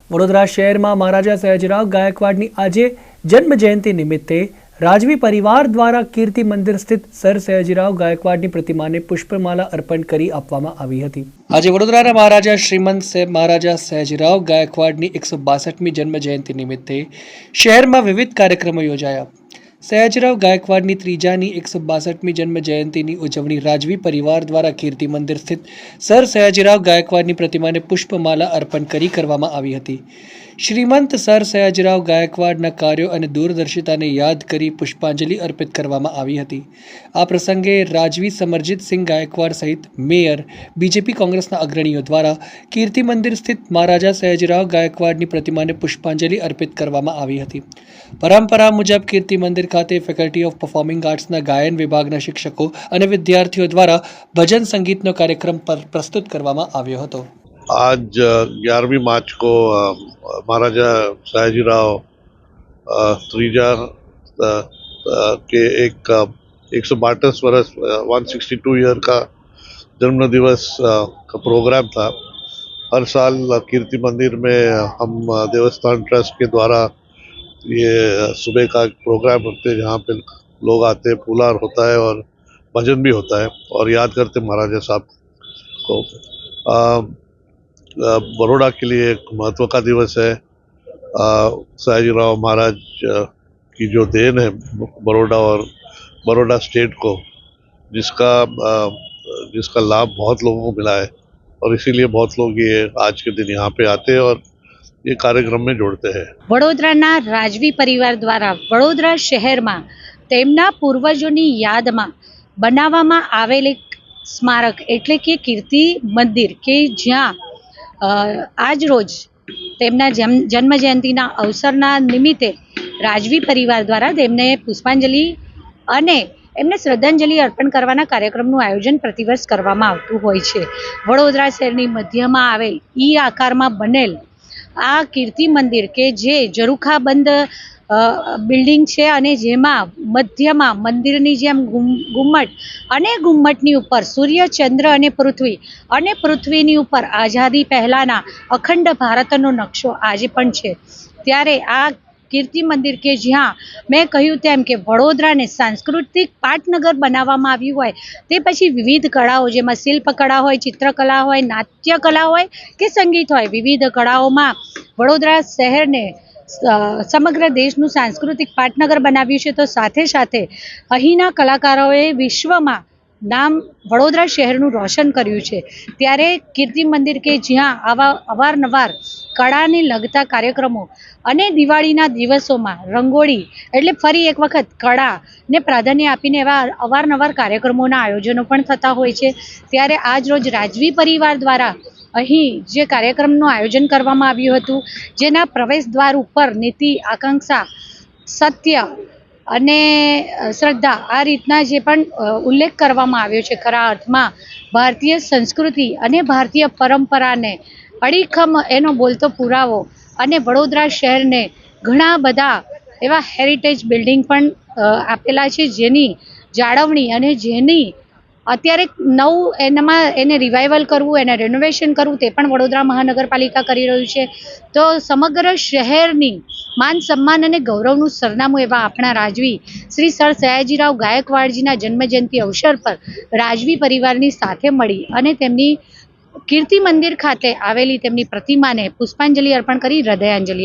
વડોદરા શહેરમાં મહારાજા સયાજીરાવ ગાયકવાડની આજે જન્મ જયંતિ નિમિત્તે રાજવી પરિવાર દ્વારા કીર્તિ મંદિર સ્થિત સર સયાજીરાવ ગાયકવાડની પ્રતિમાને પુષ્પમાલા અર્પણ કરી આપવામાં આવી હતી। આજે વડોદરાના મહારાજા શ્રીમંત મહારાજા સયાજીરાવ ગાયકવાડની 162મી જન્મ જયંતિ નિમિત્તે શહેરમાં વિવિધ કાર્યક્રમો યોજાયા। સયાજીરાવ ગાયકવાડની ત્રીજાની 162મી જન્મ જયંતિની ઉજવણી રાજવી પરિવાર દ્વારા કીર્તિ મંદિર સ્થિત સર સયાજીરાવ ગાયકવાડની પ્રતિમાને પુષ્પમાલા અર્પણ કરી કરવામાં આવી હતી। શ્રીમંત સર સયાજીરાવ ગાયકવાડના કાર્યો અને દૂરદર્શિતાને યાદ કરી પુષ્પાંજલિ અર્પિત કરવામાં આવી હતી। આ પ્રસંગે રાજવી સમરજીતસિંહ ગાયકવાડ સહિત મેયર, બીજેપી કોંગ્રેસના અગ્રણીઓ દ્વારા કીર્તિ મંદિર સ્થિત મહારાજા સયાજીરાવ ગાયકવાડની પ્રતિમાને પુષ્પાંજલિ અર્પિત કરવામાં આવી હતી। પરંપરા મુજબ કીર્તિ મંદિર ખાતે ફેકલ્ટી ઓફ પરફોર્મિંગ આર્ટ્સના ગાયન વિભાગના શિક્ષકો અને વિદ્યાર્થીઓ દ્વારા ભજન સંગીતનો કાર્યક્રમ પ્રસ્તુત કરવામાં આવ્યો હતો। आज 11वीं मार्च को महाराजा सयाजीराव त्रीजा के एक 162 वर्ष 162 ईयर का जन्म दिवस का प्रोग्राम था। हर साल कीर्ति मंदिर में हम देवस्थान ट्रस्ट के द्वारा ये सुबह का प्रोग्राम रखते हैं, जहाँ पे लोग आते हैं, फूलहार होता है और भजन भी होता है और याद करते महाराजा साहब को। बड़ौदा के लिए एक महत्व का दिवस है। सयाजीराव महाराज की जो देन है बड़ौदा और बड़ौदा स्टेट को, जिसका लाभ बहुत लोगों को मिला है और इसीलिए बहुत लोग ये आज के दिन यहाँ पे आते हैं और ये कार्यक्रम में जोड़ते हैं। વડોદરાના રાજવી પરિવાર દ્વારા વડોદરા શહેરમાં તેમના પૂર્વજોની યાદમાં બનાવવામાં આવેલ એક સ્મારક એટલે કે કીર્તિ મંદિર કે જ્યાં આજ રોજ તેમના જન્મ જયંતિના અવસરના નિમિત્તે રાજવી પરિવાર દ્વારા તેમને પુષ્પાંજલિ અને એમને શ્રદ્ધાંજલિ અર્પણ કરવાના કાર્યક્રમનું આયોજન પ્રતિવર્ષ કરવામાં આવતું હોય છે। વડોદરા શહેરની મધ્યમાં આવેલ ઈ આકારમાં બનેલ આ કીર્તિ મંદિર કે જે ઝરૂખાબંધ બિલ્ડિંગ છે અને જેમાં મધ્યમાં મંદિરની જેમ ગુમ્મટ અને ગુમ્મટની ઉપર સૂર્ય, ચંદ્ર અને પૃથ્વીની ઉપર આઝાદી પહેલાંના અખંડ ભારતનો નકશો આજે પણ છે। ત્યારે આ કીર્તિ મંદિર કે જ્યાં મેં કહ્યું તેમ કે વડોદરાને સાંસ્કૃતિક પાટનગર બનાવવામાં આવ્યું હોય, તે પછી વિવિધ કળાઓ જેમાં શિલ્પકળા હોય, ચિત્રકલા હોય, નાટ્યકલા હોય કે સંગીત હોય, વિવિધ કળાઓમાં વડોદરા શહેરને સમગ્ર દેશનું સાંસ્કૃતિક પાટનગર બનાવ્યું છે। તો સાથે સાથે અહીંના કલાકારોએ વિશ્વમાં નામ વડોદરા શહેરનું રોશન કર્યું છે। ત્યારે કીર્તિ મંદિર કે જ્યાં આવા અવારનવાર કળાને લગતા કાર્યક્રમો અને દિવાળીના દિવસોમાં રંગોળી એટલે ફરી એક વખત કળાને પ્રાધાન્ય આપીને એવા અવારનવાર કાર્યક્રમોના આયોજનો પણ થતા હોય છે। ત્યારે આજ રોજ રાજવી પરિવાર દ્વારા અહીં જે કાર્યક્રમનું આયોજન કરવામાં આવ્યું હતું, જેના પ્રવેશ દ્વાર ઉપર નીતિ, આકાંક્ષા, સત્ય અને શ્રદ્ધા આ રીતના જે પણ ઉલ્લેખ કરવામાં આવ્યો છે, ખરા અર્થમાં ભારતીય સંસ્કૃતિ અને ભારતીય પરંપરાને અડીખમ એનો બોલતો પુરાવો અને વડોદરા શહેરને ઘણા બધા એવા હેરિટેજ બિલ્ડિંગ પણ આપેલા છે, જેની જાળવણી અને જેની અત્યારે એને રિવાઇવલ કરવું, એને રેનોવેશન કરવું તે પણ વડોદરા મહાનગરપાલિકા કરી રહ્યું છે। તો સમગ્ર શહેરની માન સન્માન અને ગૌરવનું સરનામું એવા આપણા રાજવી શ્રી સર સયાજીરાવ ગાયકવાડજીના જન્મજયંતિ અવસર પર રાજવી પરિવારની સાથે મળી અને તેમની કીર્તિ મંદિર ખાતે આવેલી તેમની પ્રતિમાને પુષ્પાંજલિ અર્પણ કરી હૃદયાંજલિ